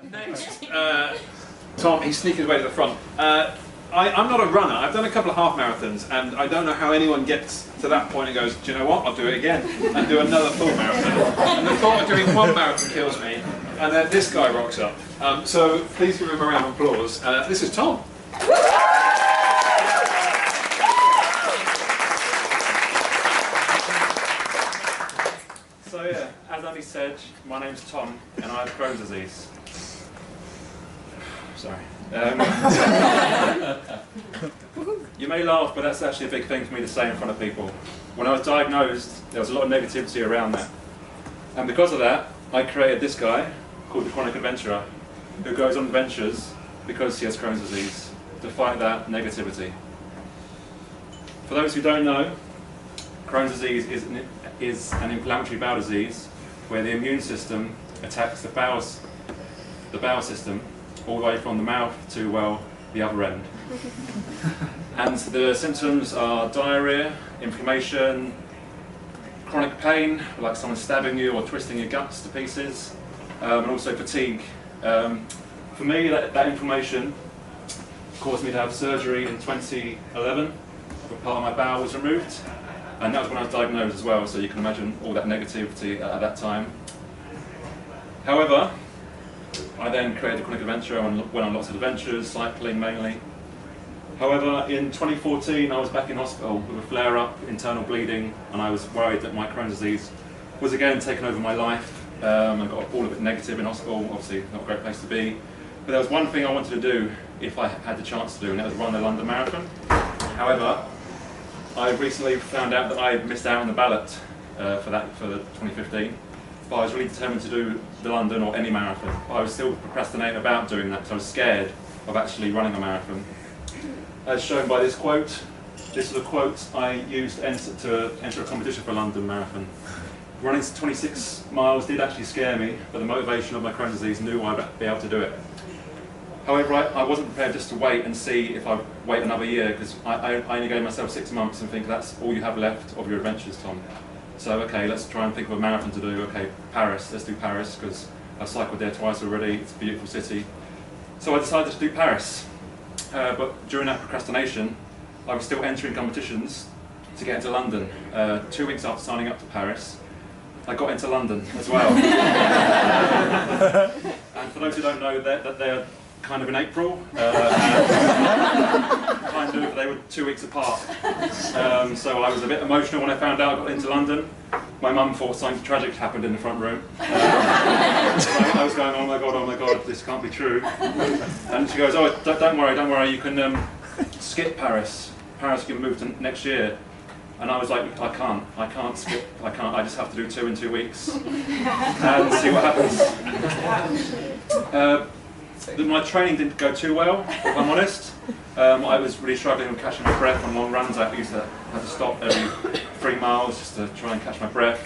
Next, Tom, he's sneaking his way to the front. I'm not a runner. I've done a couple of half marathons, and I don't know how anyone gets to that point and goes, do you know what, I'll do it again, and do another full marathon. And the thought of doing one marathon kills me, and then this guy rocks up. So please give him a round of applause. This is Tom. So yeah, as Andy said, my name's Tom, and I have Crohn's disease. Sorry. You may laugh, but that's actually a big thing for me to say in front of people. When I was diagnosed, there was a lot of negativity around that. And because of that, I created this guy, called the Chronic Adventurer, who goes on adventures because he has Crohn's disease, to fight that negativity. For those who don't know, Crohn's disease is an inflammatory bowel disease where the immune system attacks the bowel system all the way from the mouth to, well, the other end. And the symptoms are diarrhea, inflammation, chronic pain, like someone stabbing you or twisting your guts to pieces, and also fatigue. For me, that inflammation caused me to have surgery in 2011, where part of my bowel was removed, and that was when I was diagnosed as well, so you can imagine all that negativity at that time. However, I then created a Chronic Adventure and went on lots of adventures, cycling mainly. However, in 2014 I was back in hospital with a flare-up, internal bleeding, and I was worried that my Crohn's disease was again taking over my life. I got all of it negative in hospital, obviously not a great place to be. But there was one thing I wanted to do if I had the chance to do, and that was run the London Marathon. However, I recently found out that I had missed out on the ballot for the 2015. But I was really determined to do the London or any marathon. But I was still procrastinating about doing that because I was scared of actually running a marathon. As shown by this quote, this is a quote I used to enter a competition for a London Marathon. Running 26 miles did actually scare me, but the motivation of my Crohn's disease knew I'd be able to do it. However, I wasn't prepared just to wait and see if I wait another year, because I only gave myself 6 months and think that's all you have left of your adventures, Tom. So okay, let's try and think of a marathon to do. Okay, Paris, let's do Paris, because I've cycled there twice already, it's a beautiful city. So I decided to do Paris. But during that procrastination, I was still entering competitions to get into London. 2 weeks after signing up to Paris, I got into London as well. And for those who don't know, they're kind of in April. They were 2 weeks apart. So I was a bit emotional when I found out I got into London. My mum thought something tragic happened in the front room. So I was going, oh my god, this can't be true. And she goes, oh, don't worry, you can skip Paris. Paris can move to next year. And I was like, I can't skip, I just have to do 2 in 2 weeks. And see what happens. My training didn't go too well, if I'm honest. I was really struggling with catching my breath on long runs. I used to have to stop every 3 miles just to try and catch my breath.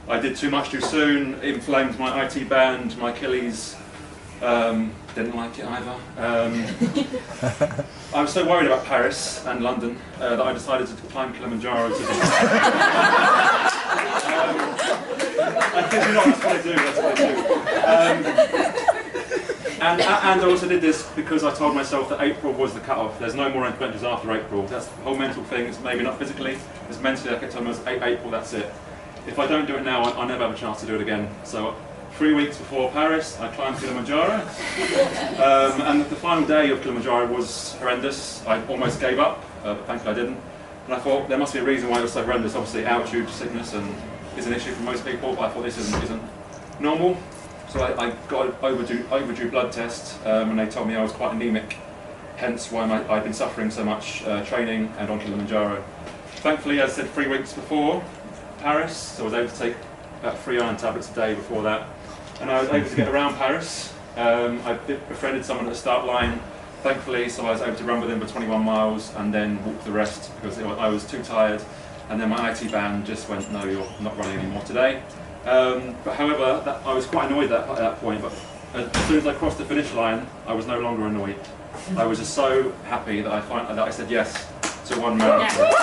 I did too much too soon, inflamed my IT band, my Achilles. Didn't like it either. I was so worried about Paris and London that I decided to climb Kilimanjaro. I kid you not, that's what I do. And I also did this because I told myself that April was the cut-off. There's no more adventures after April. That's the whole mental thing. It's maybe not physically, it's mentally. I kept telling myself, April, that's it. If I don't do it now, I'll never have a chance to do it again. So 3 weeks before Paris, I climbed Kilimanjaro. And the final day of Kilimanjaro was horrendous. I almost gave up, but thankfully I didn't. And I thought there must be a reason why it was so horrendous. Obviously, altitude sickness is an issue for most people, but I thought this isn't normal. So I got an overdue blood test, and they told me I was quite anemic, hence why I'd been suffering so much training and on Kilimanjaro. Thankfully, as I said, 3 weeks before Paris, so I was able to take about 3 iron tablets a day before that, and I was able to get around Paris. I befriended someone at the start line, thankfully, so I was able to run with him for 21 miles and then walk the rest because I was too tired, and then my IT band just went, no, you're not running anymore today. But however, I was quite annoyed at that point, but as soon as I crossed the finish line, I was no longer annoyed. I was just so happy that I said yes to one marathon. Yeah.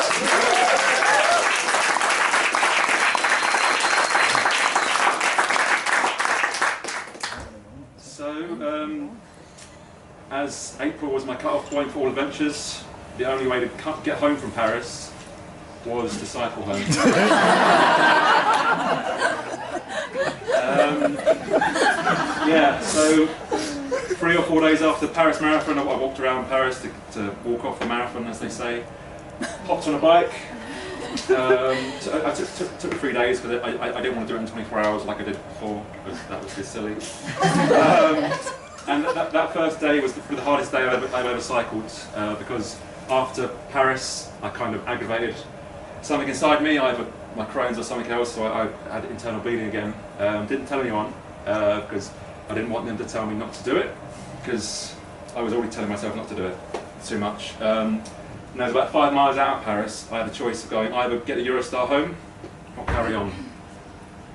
So So, as April was my cut-off point for all adventures, the only way to get home from Paris was to cycle home. Yeah, so 3 or 4 days after the Paris Marathon, I walked around Paris to walk off the marathon, as they say. Hopped on a bike. It took me 3 days because I didn't want to do it in 24 hours like I did before, because that was just silly. And that first day was the hardest day I've ever cycled, because after Paris I kind of aggravated something inside me, either my Crohn's or something else, so I had internal bleeding again. Didn't tell anyone, because I didn't want them to tell me not to do it, because I was already telling myself not to do it too much. And I was about 5 miles out of Paris. I had a choice of going either get the Eurostar home or carry on.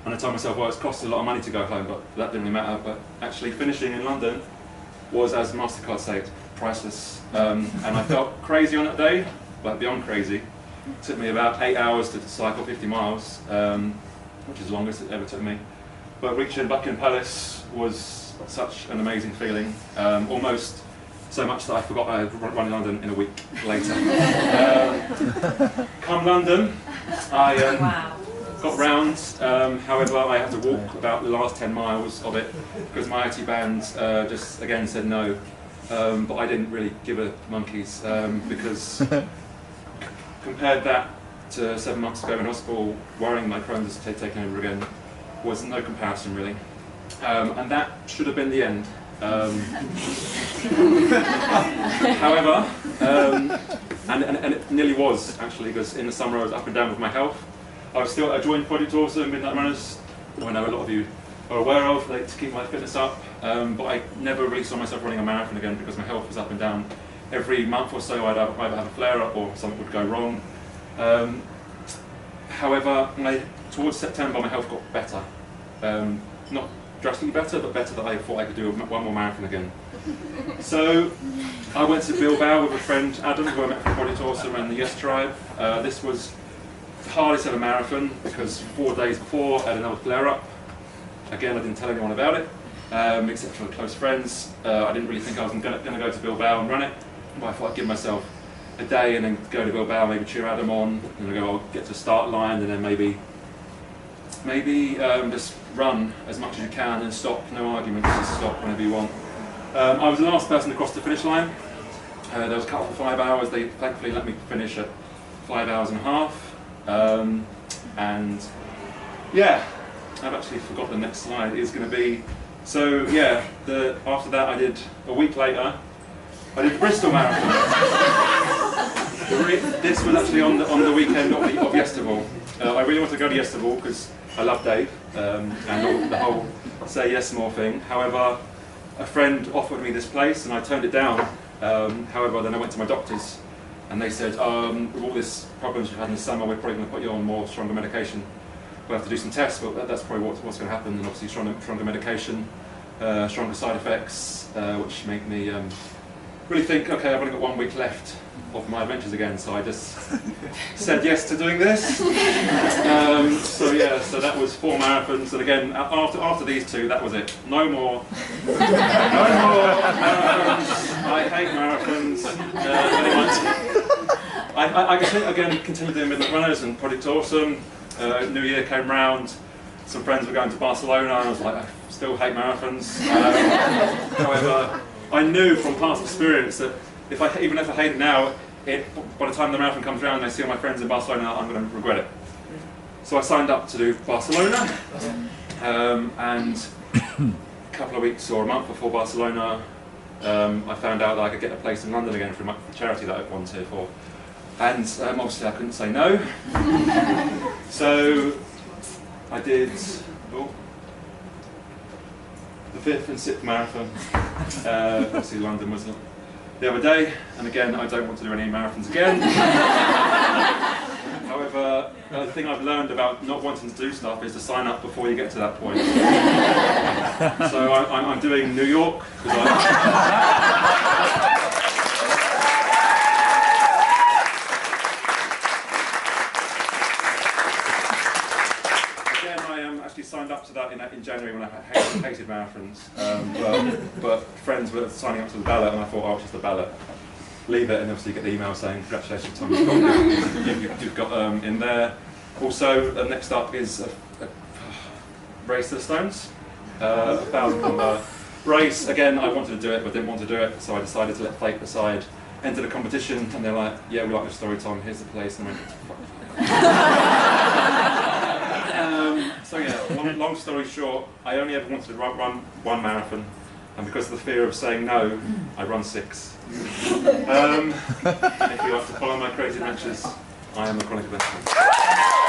And I told myself, well, it's costed a lot of money to go home, but that didn't really matter. But actually finishing in London was, as MasterCard said, priceless. And I felt crazy on that day, but beyond crazy. It took me about 8 hours to cycle 50 miles, which is the longest it ever took me. But reaching Buckingham Palace was such an amazing feeling, almost so much that I forgot I had run in London in a week later. Come London, I got round, however I had to walk about the last 10 miles of it because my IT band just again said no, but I didn't really give a monkeys, because compared that to 7 months ago in hospital, worrying my Crohn's was taking over again, was no comparison really. And that should have been the end. However, and it nearly was actually, because in the summer I was up and down with my health. I joined Project Awesome, Midnight Runners, who I know a lot of you are aware of, to keep my fitness up, but I never really saw myself running a marathon again because my health was up and down. Every month or so I'd either have a flare-up or something would go wrong. However, towards September my health got better. Not drastically better, but better that I thought I could do one more marathon again. So I went to Bilbao with a friend, Adam, who I met from Project Awesome and the Yes Tribe. This was the hardest ever marathon because 4 days before I had another flare-up. Again, I didn't tell anyone about it, except for close friends. I didn't really think I was going to go to Bilbao and run it, but I thought I'd give myself a day and then go to Bilbao, maybe cheer Adam on, and I'll get to the start line, and then maybe just run as much as you can and stop, no arguments, just stop whenever you want. I was the last person to cross the finish line. There was a cut for 5 hours. They thankfully let me finish at 5 hours and a half. And yeah, I've actually forgot the next slide is going to be. So yeah, after that a week later, I did the Bristol Marathon. This was actually on the weekend of YesStories. I really wanted to go to YesStories because I love Dave and the whole SayYesMore thing. However, a friend offered me this place and I turned it down. However, then I went to my doctors and they said, with all these problems you've had in the summer, we're probably going to put you on more stronger medication. We'll have to do some tests, but that's probably what's going to happen. And obviously stronger medication, stronger side effects, which make me really think, okay, I've only got 1 week left of my adventures again, so I just said yes to doing this. So yeah, so that was 4 marathons, and again, after these 2, that was it. No more. No more marathons. I hate marathons. I continued doing Midnight Runners and Project Awesome. New Year came round. Some friends were going to Barcelona, and I was like, I still hate marathons. However, I knew from past experience that even if I hate it now, by the time the marathon comes around and I see all my friends in Barcelona, I'm going to regret it. So I signed up to do Barcelona, and a couple of weeks or a month before Barcelona, I found out that I could get a place in London again for the charity that I volunteered for. And obviously I couldn't say no. So I did the 5th and 6th marathon. Obviously London was the other day, and again I don't want to do any marathons again. However, the thing I've learned about not wanting to do stuff is to sign up before you get to that point. So I'm doing New York, because signed signed up to that in January when I hated marathons, but friends were signing up to the ballot, and I thought, oh, it's just a ballot. Leave it, and obviously you get the email saying, congratulations, Tom, you've got in there. Also, next up is a race to the stones, a 1,000 race. Again, I wanted to do it, but didn't want to do it, so I decided to let fate decide. Entered a competition, and they're like, yeah, we like your story, Tom, here's the place, and I went, fuck. So yeah, long story short, I only ever wanted to run one marathon, and because of the fear of saying no, I run 6. If you have to follow my crazy adventures, I am a chronic adventurer.